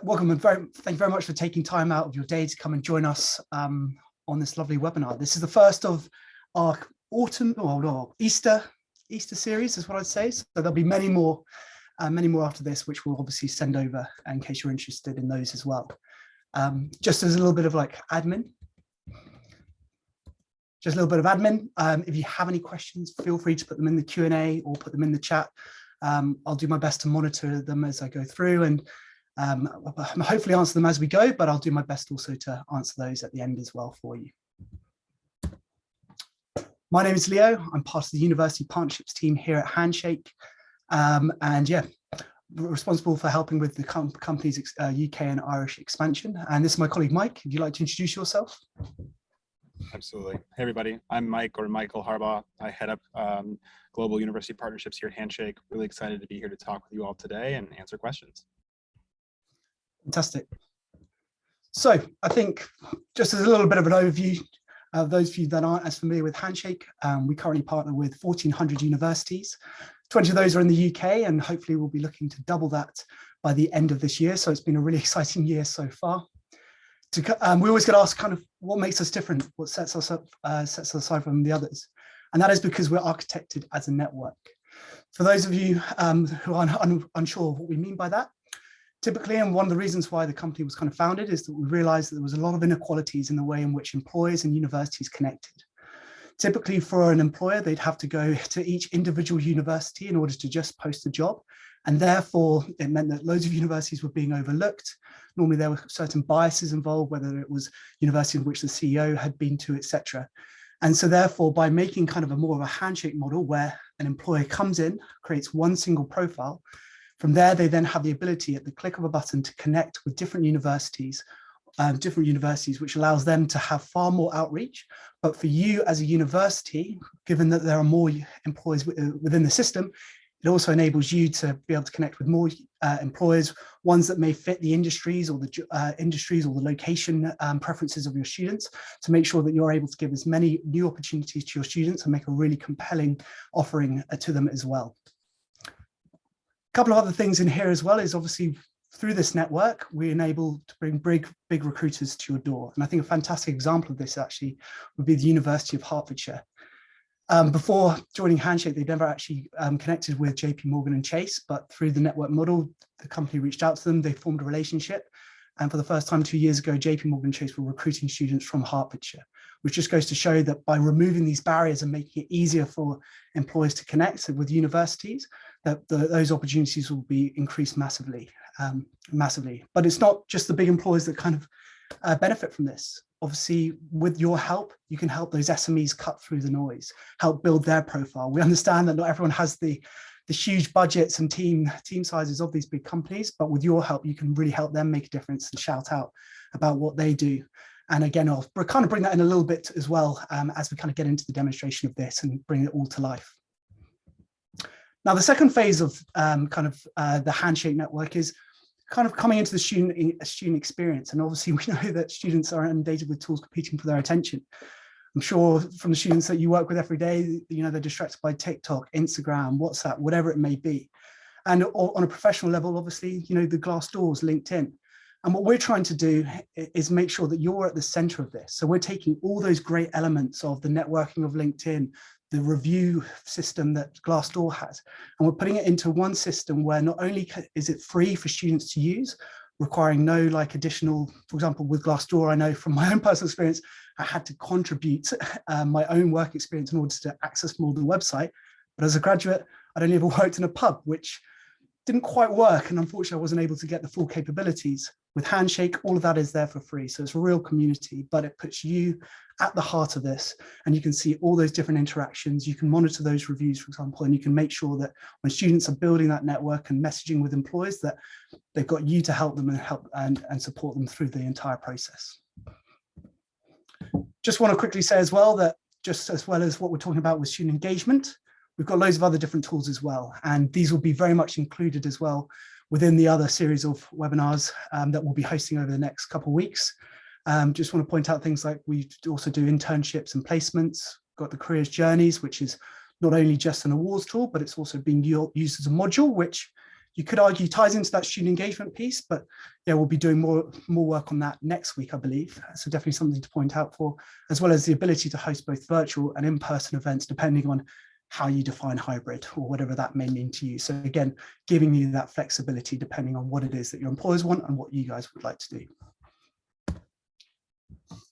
Welcome and thank you very much for taking time out of your day to come and join us on this lovely webinar. This is the first of our Easter series, is what I'd say. So there'll be many more after this, which we'll obviously send over in case you're interested in those as well. Just as a little bit of admin. Just a little bit of admin. If you have any questions, feel free to put them in the Q&A or put them in the chat. I'll do my best to monitor them as I go through and hopefully answer them as we go, but I'll do my best also to answer those at the end as well for you. My name is Leo. I'm part of the University Partnerships team here at Handshake. And yeah, responsible for helping with the company's UK and Irish expansion. And this is my colleague, Mike. Would you like to introduce yourself? Absolutely. Hey, everybody. I'm Mike, or Michael Harbaugh. I head up Global University Partnerships here at Handshake. Really excited to be here to talk with you all today and answer questions. Fantastic. So I think just as a little bit of an overview of those of you that aren't as familiar with Handshake, we currently partner with 1,400 universities. 20 of those are in the UK, and hopefully we'll be looking to double that by the end of this year. So it's been a really exciting year so far. We always get asked kind of what makes us different, what sets us aside from the others. And that is because we're architected as a network. For those of you who are unsure of what we mean by that, typically, and one of the reasons why the company was kind of founded is that we realized that there was a lot of inequalities in the way in which employers and universities connected. Typically for an employer, they'd have to go to each individual university in order to just post a job. And therefore, it meant that loads of universities were being overlooked. Normally, there were certain biases involved, whether it was university in which the CEO had been to, etc. And so therefore, by making kind of more of a handshake model where an employer comes in, creates one single profile, from there, they then have the ability at the click of a button to connect with different universities, which allows them to have far more outreach. But for you as a university, given that there are more employees within the system, it also enables you to be able to connect with more employers, ones that may fit the industries or the location preferences of your students, to make sure that you're able to give as many new opportunities to your students and make a really compelling offering to them as well. A couple of other things in here as well is obviously through this network, we're enabled to bring big recruiters to your door. And I think a fantastic example of this actually would be the University of Hertfordshire. Before joining Handshake, they'd never actually connected with JP Morgan and Chase, but through the network model, the company reached out to them, they formed a relationship. And for the first time 2 years ago, JP Morgan and Chase were recruiting students from Hertfordshire, which just goes to show that by removing these barriers and making it easier for employers to connect with universities, that those opportunities will be increased massively. But it's not just the big employers that kind of benefit from this. Obviously, with your help, you can help those SMEs cut through the noise, help build their profile. We understand that not everyone has the huge budgets and team sizes of these big companies, but with your help, you can really help them make a difference and shout out about what they do. And again, I'll kind of bring that in a little bit as well as we kind of get into the demonstration of this and bring it all to life. Now, the second phase of the Handshake network is kind of coming into the student experience. And obviously we know that students are inundated with tools competing for their attention. I'm sure from the students that you work with every day, they're distracted by TikTok, Instagram, WhatsApp, whatever it may be. And on a professional level, obviously, the Glassdoors, LinkedIn. And what we're trying to do is make sure that you're at the center of this. So we're taking all those great elements of the networking of LinkedIn, the review system that Glassdoor has, and we're putting it into one system where not only is it free for students to use, requiring no additional, for example, with Glassdoor, I know from my own personal experience, I had to contribute my own work experience in order to access more of the website. But as a graduate, I'd only ever worked in a pub, which didn't quite work. And unfortunately, I wasn't able to get the full capabilities. With Handshake, all of that is there for free. So it's a real community, but it puts you at the heart of this. And you can see all those different interactions. You can monitor those reviews, for example, and you can make sure that when students are building that network and messaging with employers, that they've got you to help them and support them through the entire process. Just want to quickly say as well that just as well as what we're talking about with student engagement, we've got loads of other different tools as well. And these will be very much included as well within the other series of webinars that we'll be hosting over the next couple of weeks. Just want to point out things like we also do internships and placements, got the careers journeys, which is not only just an awards tool, but it's also being used as a module, which you could argue ties into that student engagement piece, but yeah, we'll be doing more work on that next week, I believe. So definitely something to point out for, as well as the ability to host both virtual and in-person events, depending on how you define hybrid or whatever that may mean to you. So again, giving you that flexibility depending on what it is that your employers want and what you guys would like to do.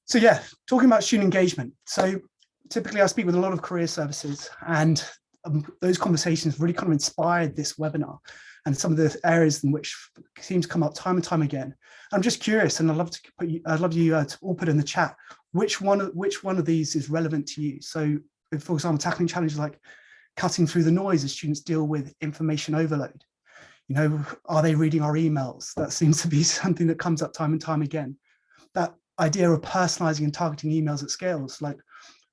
So yeah, talking about student engagement. So typically I speak with a lot of career services, and those conversations really kind of inspired this webinar and some of the areas in which seem to come up time and time again. I'm just curious, and I'd love you to all put in the chat which one of these is relevant to you. So, for example, tackling challenges like cutting through the noise as students deal with information overload. You know, are they reading our emails? That seems to be something that comes up time and time again. That idea of personalizing and targeting emails at scales, like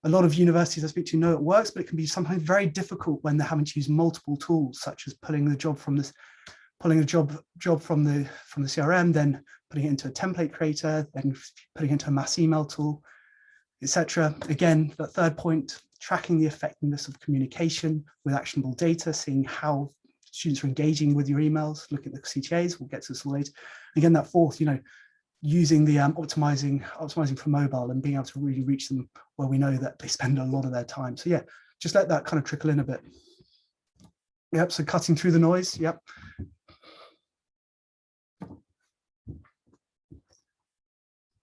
a lot of universities I speak to know it works, but it can be sometimes very difficult when they're having to use multiple tools, such as pulling a job from the CRM, then putting it into a template creator, then putting it into a mass email tool, etc. Again, that third point, tracking the effectiveness of communication with actionable data, seeing how students are engaging with your emails, look at the CTAs, we'll get to this later. Again, that fourth, you know, using the optimizing for mobile and being able to really reach them where we know that they spend a lot of their time. So yeah, just let that kind of trickle in a bit. Yep, so cutting through the noise, yep.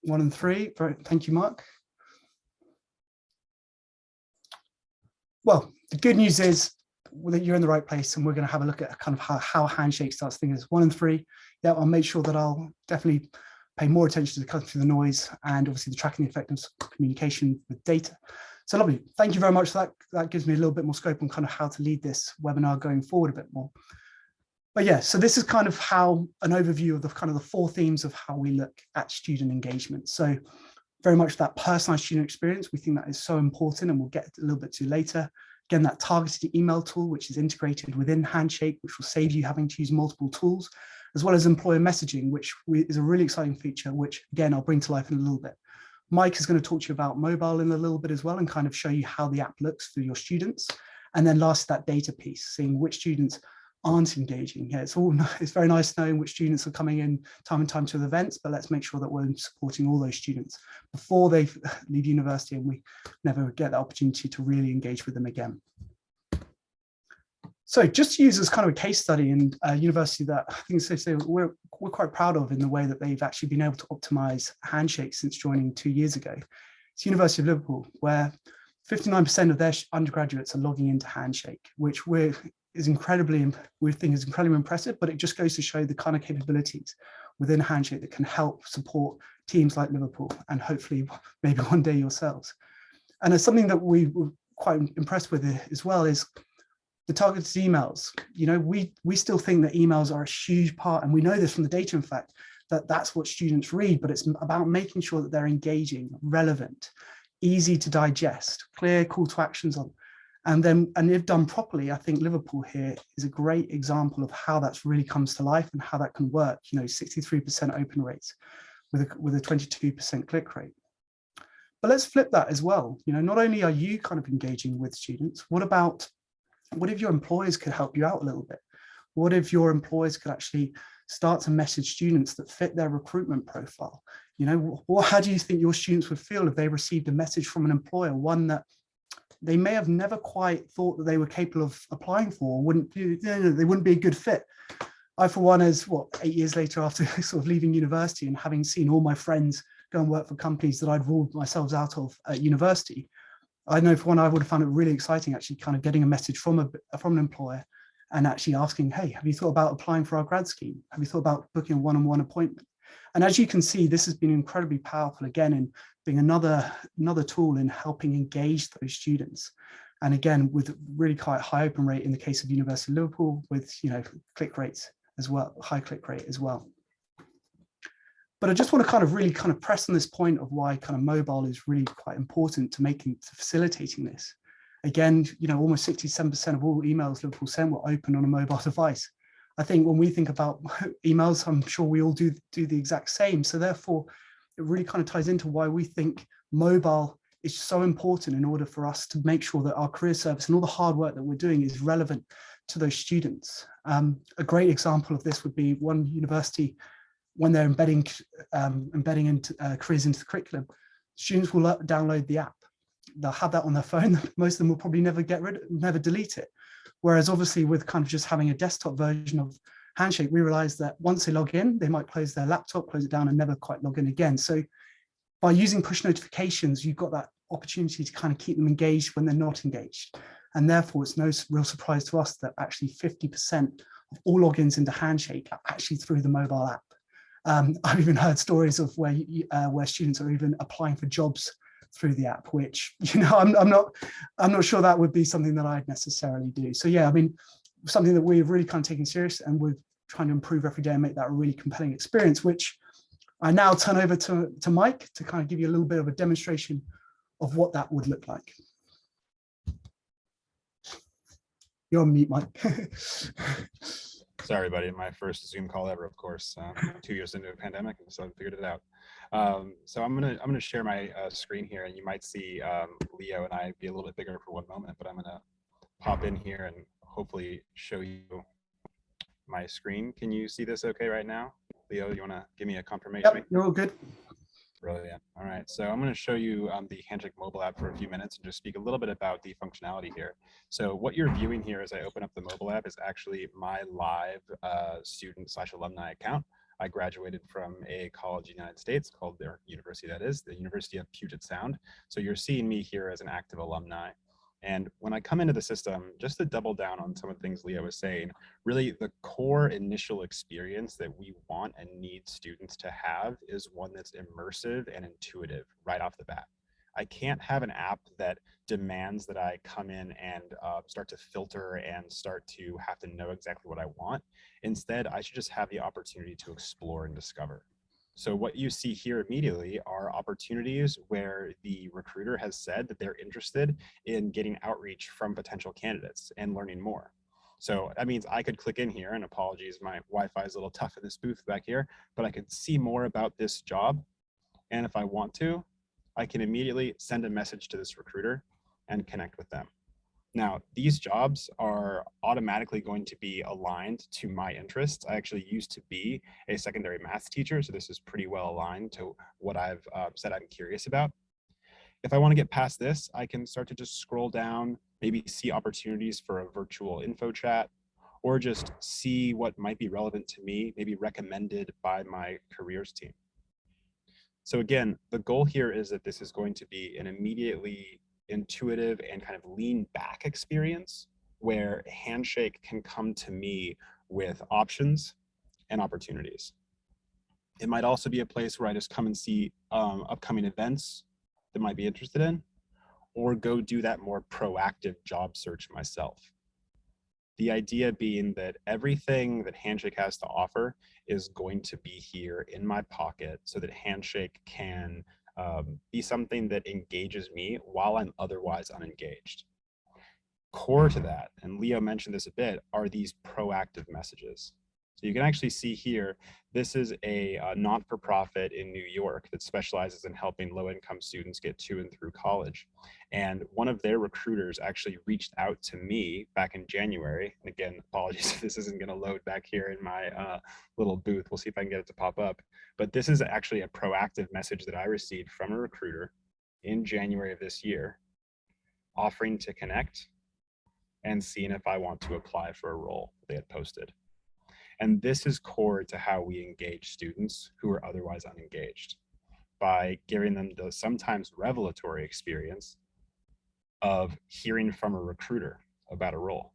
One and three, thank you, Mark. Well, the good news is that you're in the right place, and we're going to have a look at kind of how Handshake starts things. 1 and 3, yeah, I'll make sure that I'll definitely pay more attention to the cutting through the noise and obviously the tracking the effectiveness of communication with data. So lovely, thank you very much for that. That gives me a little bit more scope on kind of how to lead this webinar going forward a bit more. But yeah, so this is kind of how an overview of the kind of the 4 themes of how we look at student engagement. So very much that personalized student experience, we think that is so important, and we'll get a little bit to later. Again, that targeted email tool, which is integrated within Handshake, which will save you having to use multiple tools, as well as employer messaging, which is a really exciting feature, which again, I'll bring to life in a little bit. Mike is going to talk to you about mobile in a little bit as well, and kind of show you how the app looks for your students. And then last, that data piece, seeing which students aren't engaging. Yeah, it's very nice knowing which students are coming in time and time to the events, but let's make sure that we're supporting all those students before they leave university and we never get the opportunity to really engage with them again. So just to use as kind of a case study, and a university that I think we're quite proud of in the way that they've actually been able to optimize Handshake since joining 2 years ago. It's University of Liverpool, where 59% of their undergraduates are logging into Handshake, which we think is incredibly impressive, but it just goes to show the kind of capabilities within Handshake that can help support teams like Liverpool and hopefully maybe one day yourselves. And it's something that we were quite impressed with as well is the targeted emails. You know, we still think that emails are a huge part, and we know this from the data, in fact, that that's what students read, but it's about making sure that they're engaging, relevant, easy to digest, clear call to actions on. And if done properly, I think Liverpool here is a great example of how that's really comes to life and how that can work. You know, 63% open rates with a 22% click rate. But let's flip that as well. You know, not only are you kind of engaging with students, what if your employers could help you out a little bit? What if your employers could actually start to message students that fit their recruitment profile? You know, how do you think your students would feel if they received a message from an employer, one that they may have never quite thought that they were capable of applying for, they wouldn't be a good fit? I, for one, as 8 years later after sort of leaving university and having seen all my friends go and work for companies that I'd ruled myself out of at university, I know for one, I would have found it really exciting actually kind of getting a message from an employer and actually asking, hey, have you thought about applying for our grad scheme? Have you thought about booking a one-on-one appointment? And as you can see, this has been incredibly powerful, again, in being another tool in helping engage those students. And again, with really quite high open rate in the case of University of Liverpool, with, you know, click rates as well, high click rate as well. But I just want to kind of really kind of press on this point of why kind of mobile is really quite important to facilitating this. Again, you know, almost 67% of all emails Liverpool sent were opened on a mobile device. I think when we think about emails, I'm sure we all do the exact same. So therefore, it really kind of ties into why we think mobile is so important in order for us to make sure that our career service and all the hard work that we're doing is relevant to those students. A great example of this would be one university, when they're embedding into careers into the curriculum, students will download the app. They'll have that on their phone. Most of them will probably never delete it. Whereas obviously with kind of just having a desktop version of Handshake, we realized that once they log in, they might close their laptop, close it down, and never quite log in again. So by using push notifications, you've got that opportunity to kind of keep them engaged when they're not engaged. And therefore, it's no real surprise to us that actually 50% of all logins into Handshake are actually through the mobile app. I've even heard stories of where students are even applying for jobs through the app, which, you know, I'm not sure that would be something that I'd necessarily do. So yeah, I mean, something that we've really kind of taken serious, and we're trying to improve every day and make that a really compelling experience, which I now turn over to Mike to kind of give you a little bit of a demonstration of what that would look like. You're on mute, Mike. Sorry, buddy. My first Zoom call ever, of course. 2 years into a pandemic, and so I figured it out. So I'm gonna share my screen here, and you might see Leo and I be a little bit bigger for one moment, but I'm gonna pop in here and hopefully show you my screen. Can you see this okay right now? Leo, you wanna give me a confirmation? Yep, you're all good. Brilliant. All right, so I'm going to show you the Handshake mobile app for a few minutes and just speak a little bit about the functionality here. So what you're viewing here as I open up the mobile app is actually my live student/alumni account. I graduated from a college in the United States called their university, that is, the University of Puget Sound. So you're seeing me here as an active alumni. And when I come into the system, just to double down on some of the things Leo was saying, really the core initial experience that we want and need students to have is one that's immersive and intuitive right off the bat. I can't have an app that demands that I come in and start to filter and start to have to know exactly what I want. Instead, I should just have the opportunity to explore and discover. So what you see here immediately are opportunities where the recruiter has said that they're interested in getting outreach from potential candidates and learning more. So that means I could click in here, and apologies, my Wi-Fi is a little tough in this booth back here, but I could see more about this job. And if I want to, I can immediately send a message to this recruiter and connect with them. Now, these jobs are automatically going to be aligned to my interests. I actually used to be a secondary math teacher, so this is pretty well aligned to what I've said I'm curious about. If I want to get past this, I can start to just scroll down, maybe see opportunities for a virtual info chat, or just see what might be relevant to me, maybe recommended by my careers team. So again, the goal here is that this is going to be an immediately intuitive and kind of lean back experience where Handshake can come to me with options and opportunities. It might also be a place where I just come and see upcoming events that I might be interested in, or go do that more proactive job search myself. The idea being that everything that Handshake has to offer is going to be here in my pocket so that Handshake can be something that engages me while I'm otherwise unengaged. Core to that, and Leo mentioned this a bit, are these proactive messages. So you can actually see here, this is a not-for-profit in New York that specializes in helping low-income students get to and through college. And one of their recruiters actually reached out to me back in January. And again, apologies if this isn't going to load back here in my little booth. We'll see if I can get it to pop up. But this is actually a proactive message that I received from a recruiter in January of this year, offering to connect and seeing if I want to apply for a role they had posted. And this is core to how we engage students who are otherwise unengaged, by giving them the sometimes revelatory experience of hearing from a recruiter about a role.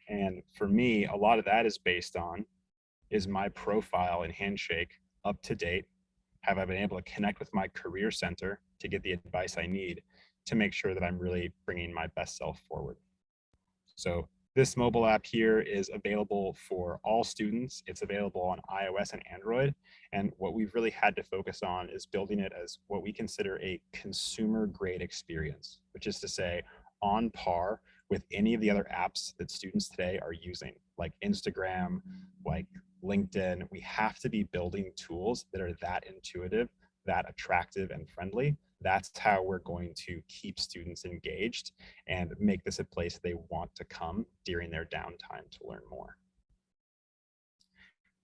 And for me, a lot of that is based on, is my profile in Handshake up to date? Have I been able to connect with my career center to get the advice I need to make sure that I'm really bringing my best self forward? So this mobile app here is available for all students. It's available on iOS and Android. And what we've really had to focus on is building it as what we consider a consumer grade experience, which is to say on par with any of the other apps that students today are using, like Instagram, like LinkedIn. We have to be building tools that are that intuitive, that attractive and friendly, that's how we're going to keep students engaged and make this a place they want to come during their downtime to learn more.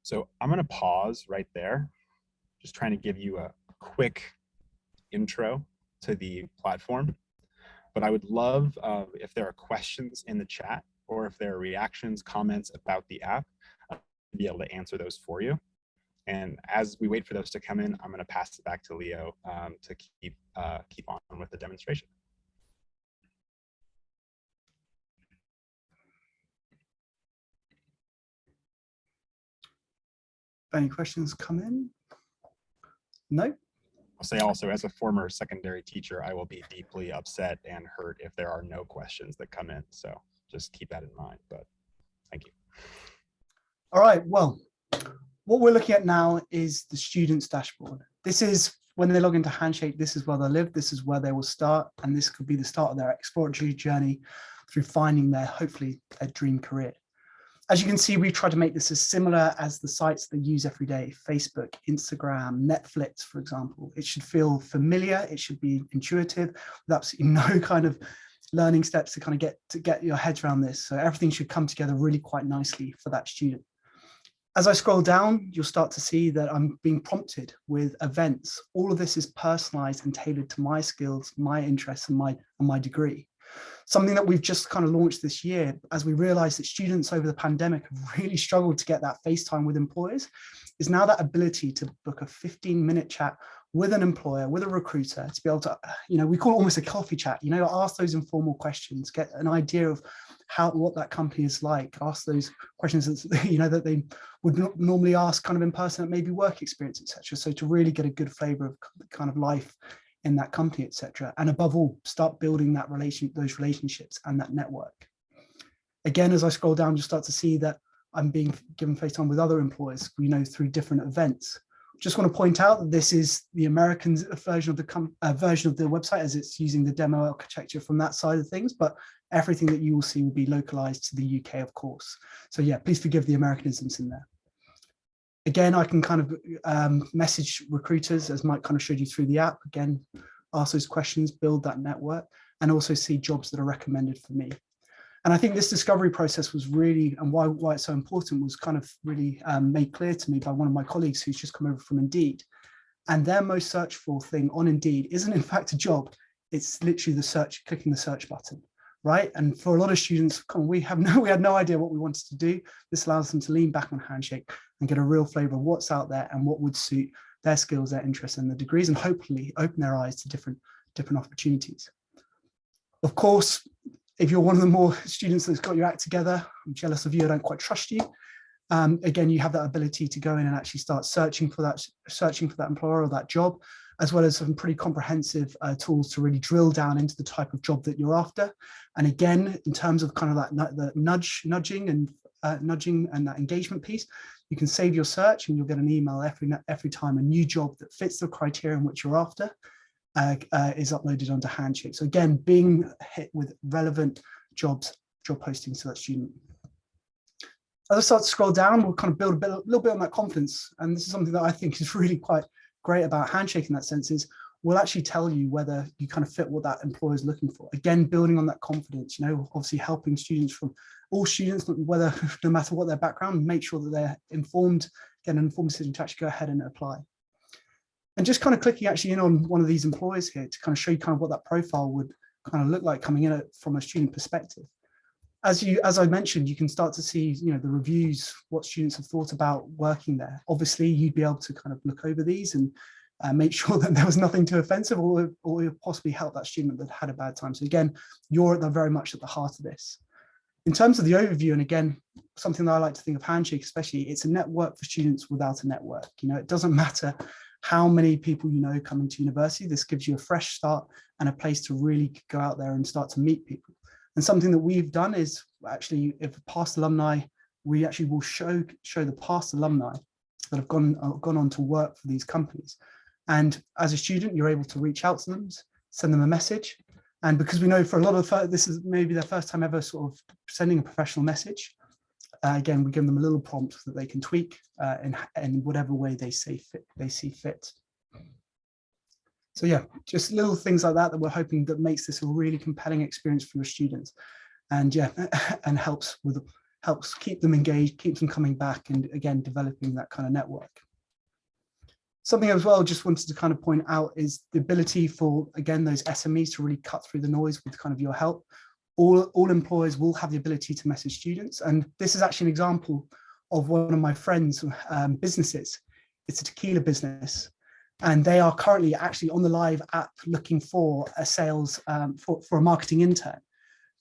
So I'm going to pause right there, just trying to give you a quick intro to the platform. But I would love if there are questions in the chat, or if there are reactions, comments about the app, to be able to answer those for you. And as we wait for those to come in, I'm going to pass it back to Leo to keep on with the demonstration. Any questions come in? No? I'll say also, as a former secondary teacher, I will be deeply upset and hurt if there are no questions that come in. So just keep that in mind, but thank you. All right, well, what we're looking at now is the student's dashboard. This is when they log into Handshake, this is where they live, this is where they will start, and this could be the start of their exploratory journey through finding their, hopefully, their dream career. As you can see, we try to make this as similar as the sites they use every day: Facebook, Instagram, Netflix, for example. It should feel familiar, it should be intuitive, with absolutely no kind of learning steps to kind of get your heads around this. So everything should come together really quite nicely for that student. As I scroll down, you'll start to see that I'm being prompted with events. All of this is personalized and tailored to my skills, my interests, and my degree. Something that we've just kind of launched this year, as we realized that students over the pandemic have really struggled to get that face time with employers, is now that ability to book a 15-minute chat with an employer, with a recruiter, to be able to, we call it almost a coffee chat, ask those informal questions, get an idea of what that company is like, ask those questions that they would not normally ask kind of in person at maybe work experience, etc. So to really get a good flavor of kind of life in that company, etc. And above all, start building those relationships and that network. Again, as I scroll down, you'll start to see that I'm being given face time with other employers, through different events. Just want to point out that this is the American version of the website, as it's using the demo architecture from that side of things, but everything that you will see will be localized to the UK, of course. So yeah, please forgive the Americanisms in there. Again, I can kind of message recruiters, as Mike kind of showed you through the app. Again, ask those questions, build that network, and also see jobs that are recommended for me. And I think this discovery process was really, and why it's so important, was kind of really made clear to me by one of my colleagues who's just come over from Indeed. And their most searched for thing on Indeed isn't in fact a job, it's literally clicking the search button. Right. And for a lot of students, we had no idea what we wanted to do. This allows them to lean back on Handshake and get a real flavor of what's out there and what would suit their skills, their interests, and their degrees, and hopefully open their eyes to different opportunities. Of course, if you're one of the more students that's got your act together, I'm jealous of you, I don't quite trust you. Again, you have that ability to go in and actually start searching for that employer or that job, as well as some pretty comprehensive tools to really drill down into the type of job that you're after. And again, in terms of kind of the nudging and that engagement piece, you can save your search and you'll get an email every time a new job that fits the criteria in which you're after is uploaded onto Handshake. So again, being hit with relevant job postings to that student. As I start to scroll down, we'll kind of build a little bit on that confidence. And this is something that I think is really quite great about Handshake in that sense, is we'll actually tell you whether you kind of fit what that employer is looking for. Again, building on that confidence, obviously helping students, from all students, whether no matter what their background, make sure that they're informed, get an informed decision to actually go ahead and apply. And just kind of clicking actually in on one of these employers here to kind of show you kind of what that profile would kind of look like coming in from a student perspective. As I mentioned, you can start to see, the reviews, what students have thought about working there. Obviously, you'd be able to kind of look over these and make sure that there was nothing too offensive or possibly help that student that had a bad time. So again, you're very much at the heart of this. In terms of the overview, and again, something that I like to think of Handshake, especially, it's a network for students without a network. It doesn't matter how many people coming to university. This gives you a fresh start and a place to really go out there and start to meet people. And something that we've done is actually, if past alumni, we actually will show the past alumni that have gone on to work for these companies. And as a student, you're able to reach out to them, send them a message. And because we know for a lot of, this is maybe their first time ever sort of sending a professional message, again, we give them a little prompt that they can tweak in whatever way they see fit. So yeah, just little things like that we're hoping that makes this a really compelling experience for your students, and yeah, and helps keep them engaged, keeps them coming back, and again, developing that kind of network. Something as well, just wanted to kind of point out is the ability for, again, those SMEs to really cut through the noise with kind of your help. All employers will have the ability to message students. And this is actually an example of one of my friends' businesses. It's a tequila business. And they are currently actually on the live app looking for a sales, for a marketing intern.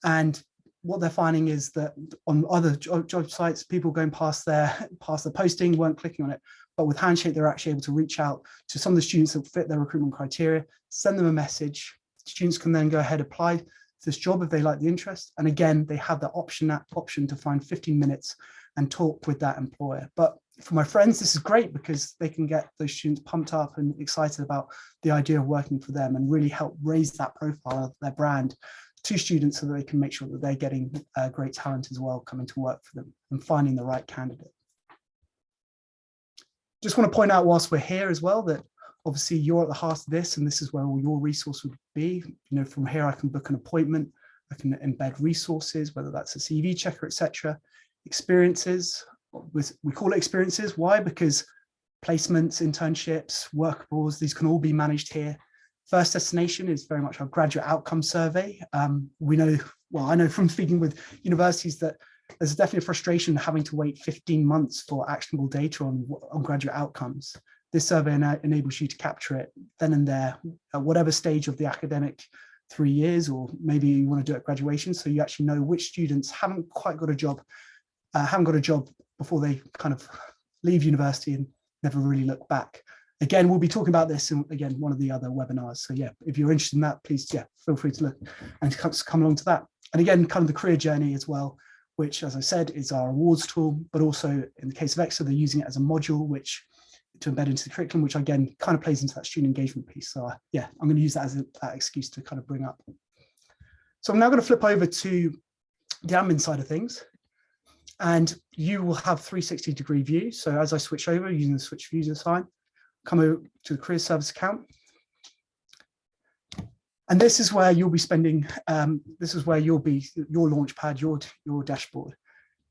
And what they're finding is that on other job sites, people going past the posting weren't clicking on it. But with Handshake, they're actually able to reach out to some of the students that fit their recruitment criteria, send them a message. Students can then go ahead, apply to this job if they like the interest. And again, they have that option to find 15 minutes and talk with that employer. But for my friends, this is great because they can get those students pumped up and excited about the idea of working for them and really help raise that profile of their brand to students so that they can make sure that they're getting great talent as well coming to work for them and finding the right candidate. Just want to point out whilst we're here as well that obviously you're at the heart of this, and this is where all your resource would be. You know, from here I can book an appointment, I can embed resources, whether that's a CV checker, etc. Experiences, we call it experiences. Why? Because placements, internships, work abroad, these can all be managed here. First destination is very much our graduate outcome survey. We know, well, I know from speaking with universities that there's definitely a frustration having to wait 15 months for actionable data on graduate outcomes. This survey enables you to capture it then and there at whatever stage of the academic 3 years, or maybe you want to do it at graduation, so you actually know which students haven't quite got a job, before they kind of leave university and never really look back. Again, we'll be talking about this in, again, one of the other webinars. So yeah, if you're interested in that, please, yeah, feel free to look and come along to that. And again, kind of the career journey as well, which, as I said, is our awards tool, but also in the case of Exeter, they're using it as a module, which to embed into the curriculum, which again, kind of plays into that student engagement piece. So yeah, I'm going to use that as that excuse to kind of bring up. So I'm now going to flip over to the admin side of things. And you will have 360-degree view. So as I switch over using the switch view design, come over to the career service account. And this is where you'll be spending, this is where you'll be, your launch pad, your dashboard.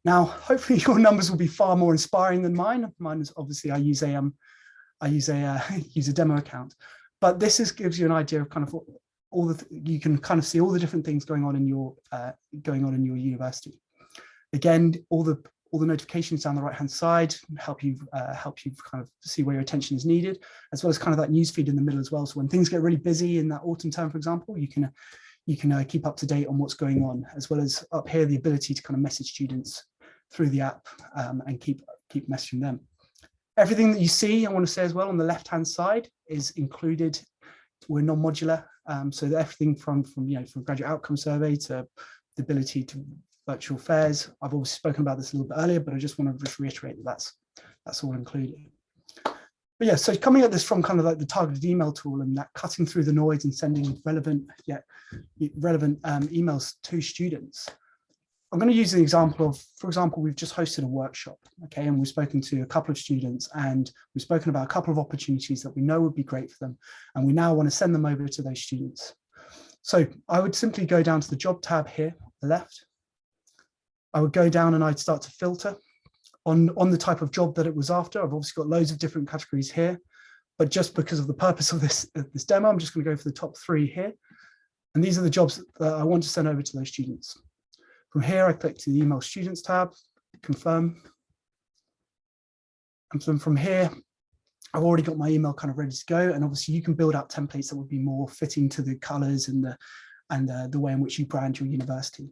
Now, hopefully your numbers will be far more inspiring than mine. Mine is obviously, I use a demo account, but this gives you an idea of kind of you can kind of see all the different things going on in your university. Again, all the notifications down the right-hand side help you kind of see where your attention is needed, as well as kind of that news feed in the middle as well. So when things get really busy in that autumn term, for example, you can keep up to date on what's going on, as well as up here the ability to kind of message students through the app and keep messaging them. Everything that you see, I want to say as well, on the left-hand side is included. We're non-modular, so everything from graduate outcome survey to the ability to virtual fairs. I've always spoken about this a little bit earlier, but I just want to reiterate that that's all included. But yeah, so coming at this from kind of like the targeted email tool and that cutting through the noise and sending relevant emails to students. I'm going to use an example of, for example, we've just hosted a workshop, okay, and we've spoken to a couple of students and we've spoken about a couple of opportunities that we know would be great for them, and we now want to send them over to those students. So I would simply go down to the job tab here on the left. I would go down and I'd start to filter on the type of job that it was after. I've obviously got loads of different categories here, but just because of the purpose of this demo, I'm just going to go for the top 3 here. And these are the jobs that I want to send over to those students. From here, I click to the email students tab, confirm. And then from here, I've already got my email kind of ready to go. And obviously you can build out templates that would be more fitting to the colors and the way in which you brand your university.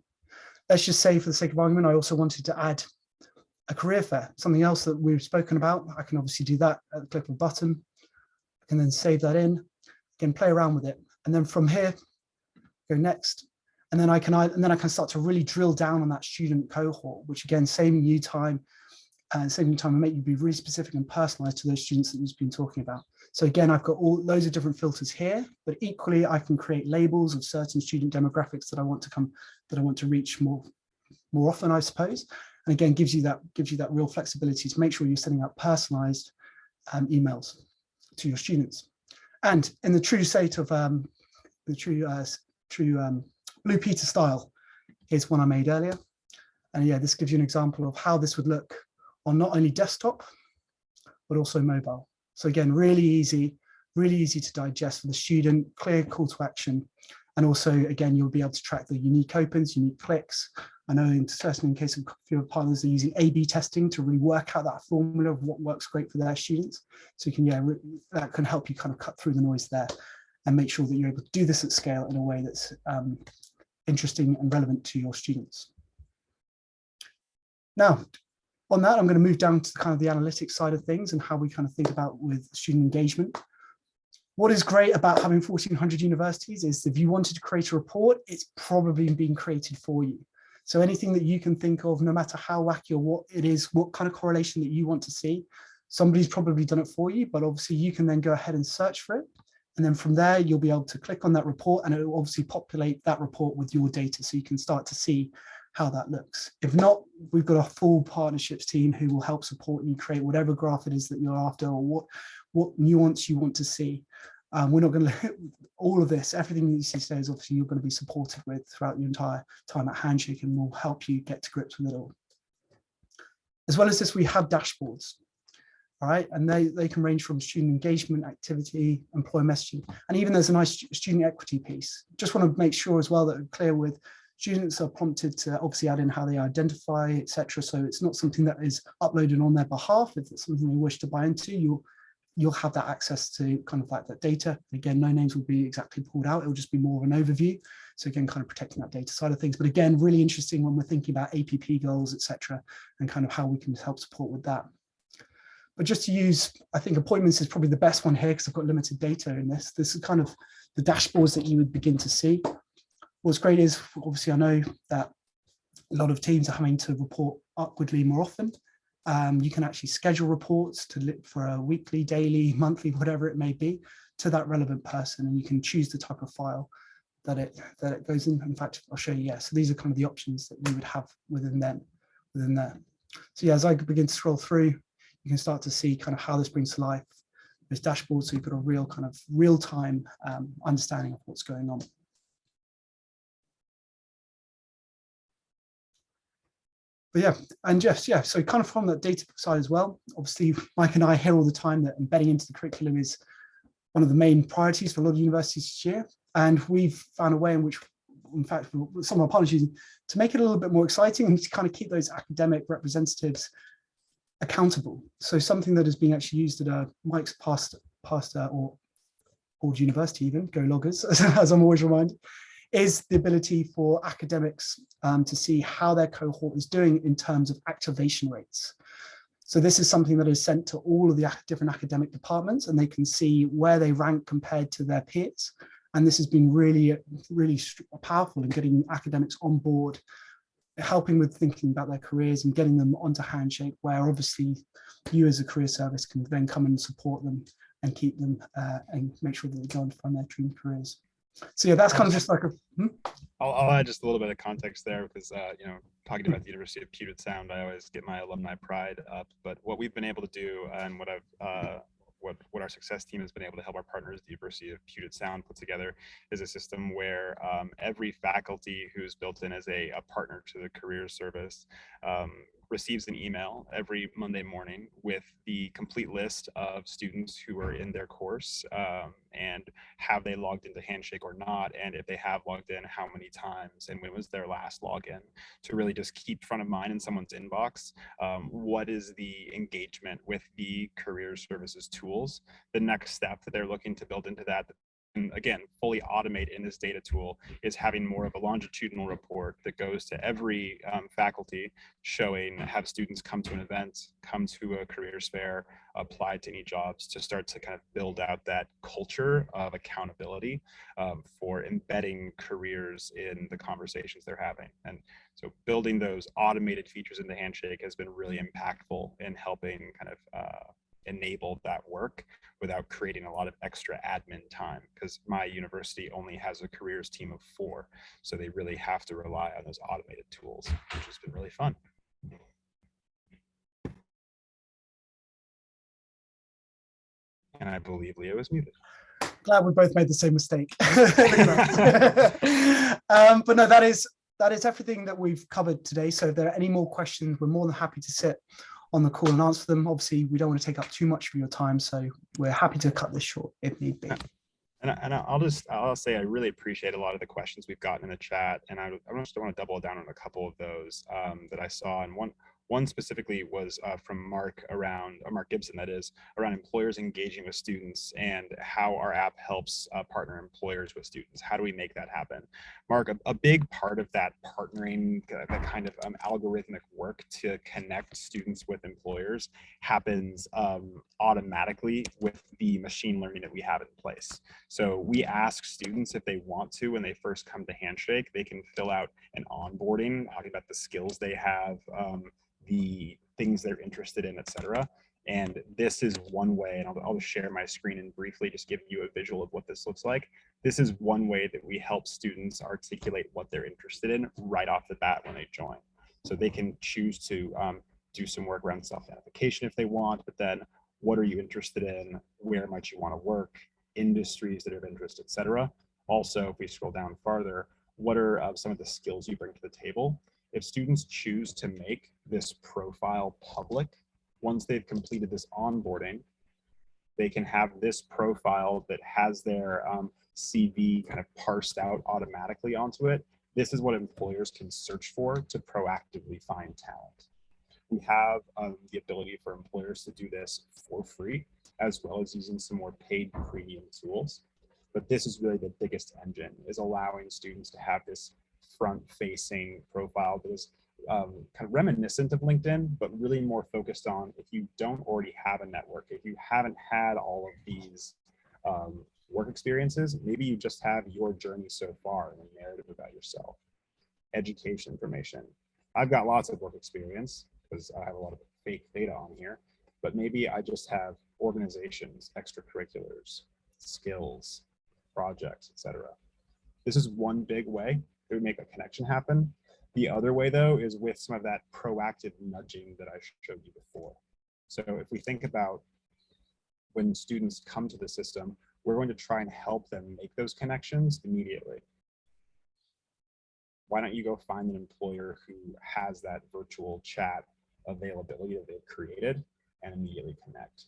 Let's just say, for the sake of argument, I also wanted to add a career fair, something else that we've spoken about. I can obviously do that at the click of a button. I can then save that in, again, play around with it. And then from here, go next. And then I can start to really drill down on that student cohort, which again, saving you time and make you be really specific and personalized to those students that we've been talking about. So again, I've got loads of different filters here, but equally I can create labels of certain student demographics that I want to reach more often, I suppose. And again, gives you that real flexibility to make sure you're sending out personalized emails to your students. And in the true state of the true Blue Peter style, here's one I made earlier. And yeah, this gives you an example of how this would look on not only desktop, but also mobile. So again, really easy to digest for the student, clear call to action. And also, again, you'll be able to track the unique opens, unique clicks. I know certainly in case of a few partners, they're using A/B testing to really work out that formula of what works great for their students. So you can, yeah, that can help you kind of cut through the noise there and make sure that you're able to do this at scale in a way that's interesting and relevant to your students. Now, on that, I'm going to move down to kind of the analytics side of things and how we kind of think about with student engagement. What is great about having 1,400 universities is if you wanted to create a report, it's probably been created for you. So anything that you can think of, no matter how wacky or what it is, what kind of correlation that you want to see, somebody's probably done it for you, but obviously you can then go ahead and search for it. And then from there, you'll be able to click on that report and it will obviously populate that report with your data so you can start to see how that looks. If not, we've got a full partnerships team who will help support you create whatever graph it is that you're after or what nuance you want to see. We're not going to all of this, everything that you see today is obviously you're going to be supported with throughout your entire time at Handshake, and will help you get to grips with it all. As well as this, we have dashboards. All right, and they can range from student engagement, activity, employer messaging, and even there's a nice student equity piece. Just want to make sure as well that we're clear with students are prompted to obviously add in how they identify, etc. So it's not something that is uploaded on their behalf. If it's something they wish to buy into, you'll have that access to kind of like that data. Again, no names will be exactly pulled out. It will just be more of an overview. So again, kind of protecting that data side of things. But again, really interesting when we're thinking about APP goals, etc., and kind of how we can help support with that. But just to use, I think appointments is probably the best one here because I've got limited data in this. This is kind of the dashboards that you would begin to see. What's great is, obviously, I know that a lot of teams are having to report upwardly more often. You can actually schedule reports to look for a weekly, daily, monthly, whatever it may be, to that relevant person, and you can choose the type of file that it goes in. In fact, I'll show you. Yeah, so these are kind of the options that you would have within there. So yeah, as I begin to scroll through, you can start to see kind of how this brings to life this dashboard. So you've got a real kind of real-time understanding of what's going on. But yeah, and just, yeah, so kind of from that data side as well, obviously Mike and I hear all the time that embedding into the curriculum is one of the main priorities for a lot of universities this year. And we've found a way in which, in fact, some of our partners using to make it a little bit more exciting and to kind of keep those academic representatives accountable. So something that is being actually used at Mike's past or old university, even go loggers, as I'm always reminded, is the ability for academics to see how their cohort is doing in terms of activation rates. So this is something that is sent to all of the different academic departments, and they can see where they rank compared to their peers. And this has been really, really powerful in getting academics on board, helping with thinking about their careers and getting them onto Handshake, where obviously you as a career service can then come and support them and keep them and make sure that they go on to find their dream careers. So yeah, that's kind of just like a. I'll add just a little bit of context there because you know, talking about the University of Puget Sound, I always get my alumni pride up. But what we've been able to do, and what our success team has been able to help our partners, the University of Puget Sound, put together, is a system where every faculty who's built in as a partner to the career service receives an email every Monday morning with the complete list of students who are in their course and have they logged into Handshake or not, and if they have logged in, how many times, and when was their last login, to really just keep front of mind in someone's inbox what is the engagement with the career services tools, the next step that they're looking to build into that. And again, fully automate in this data tool is having more of a longitudinal report that goes to every faculty, showing have students come to an event, come to a careers fair, apply to any jobs, to start to kind of build out that culture of accountability for embedding careers in the conversations they're having. And so building those automated features into Handshake has been really impactful in helping kind of enable that work without creating a lot of extra admin time, because my university only has a careers team of 4, so they really have to rely on those automated tools, which has been really fun. And I believe Leo is muted. Glad we both made the same mistake. But no, that is everything that we've covered today. So if there are any more questions, we're more than happy to sit on the call and answer them. Obviously, we don't want to take up too much of your time, so we're happy to cut this short if need be. And I'll say I really appreciate a lot of the questions we've gotten in the chat, and I just want to double down on a couple of those that I saw. And one specifically was from Mark Gibson, that is, around employers engaging with students and how our app helps partner employers with students. How do we make that happen? Mark, a big part of that partnering, that kind of algorithmic work to connect students with employers happens automatically with the machine learning that we have in place. So we ask students if they want to, when they first come to Handshake, they can fill out an onboarding, talking about the skills they have, the things they're interested in, etc. And this is one way, and I'll just share my screen and briefly just give you a visual of what this looks like. This is one way that we help students articulate what they're interested in right off the bat when they join. So they can choose to do some work around self-identification if they want, but then what are you interested in? Where might you want to work? Industries that are of interest, etc. Also, if we scroll down farther, what are some of the skills you bring to the table? If students choose to make this profile public, once they've completed this onboarding, they can have this profile that has their CV kind of parsed out automatically onto it. This is what employers can search for to proactively find talent. We have the ability for employers to do this for free, as well as using some more paid premium tools. But this is really the biggest engine, is allowing students to have this front-facing profile that is kind of reminiscent of LinkedIn, but really more focused on, if you don't already have a network, if you haven't had all of these work experiences, maybe you just have your journey so far and a narrative about yourself. Education information. I've got lots of work experience because I have a lot of fake data on here, but maybe I just have organizations, extracurriculars, skills, projects, etc. This is one big way that we make a connection happen. The other way, though, is with some of that proactive nudging that I showed you before. So if we think about when students come to the system, we're going to try and help them make those connections immediately. Why don't you go find an employer who has that virtual chat availability that they've created and immediately connect?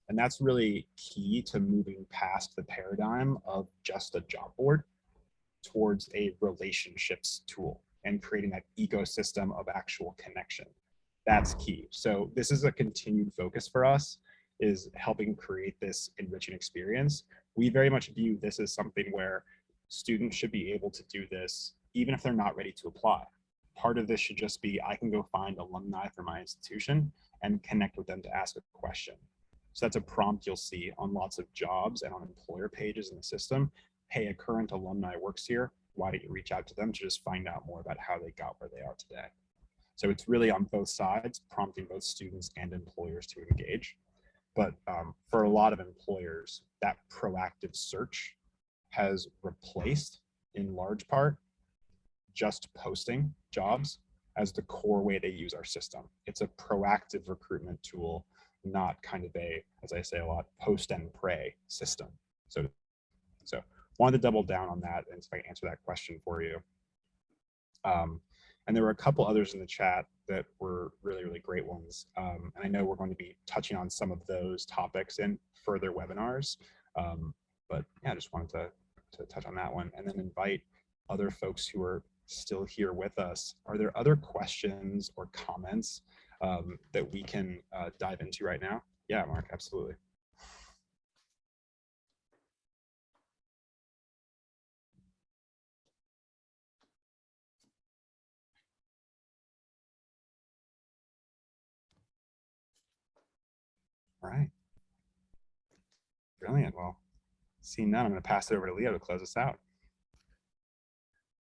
And that's really key to moving past the paradigm of just a job board towards a relationships tool and creating that ecosystem of actual connection. That's key. So this is a continued focus for us, is helping create this enriching experience. We very much view this as something where students should be able to do this even if they're not ready to apply. Part of this should just be, I can go find alumni from my institution and connect with them to ask a question. So that's a prompt you'll see on lots of jobs and on employer pages in the system. Hey, a current alumni works here. Why don't you reach out to them to just find out more about how they got where they are today? So it's really on both sides, prompting both students and employers to engage. But for a lot of employers, that proactive search has replaced, in large part, just posting jobs as the core way they use our system. It's a proactive recruitment tool, not kind of a, as I say a lot, post and pray system. So wanted to double down on that and see if I can answer that question for you. And there were a couple others in the chat that were really, really great ones. And I know we're going to be touching on some of those topics in further webinars. But yeah, I just wanted to touch on that one and then invite other folks who are still here with us. Are there other questions or comments that we can dive into right now? Yeah, Mark, absolutely. All right. Brilliant. Well, seeing none, I'm going to pass it over to Leo to close us out.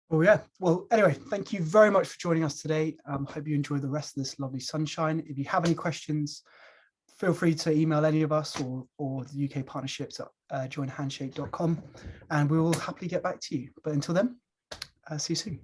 Oh yeah. Well, anyway, thank you very much for joining us today. Hope you enjoy the rest of this lovely sunshine. If you have any questions, feel free to email any of us or the UK partnerships at joinhandshake.com, and we will happily get back to you. But until then, see you soon.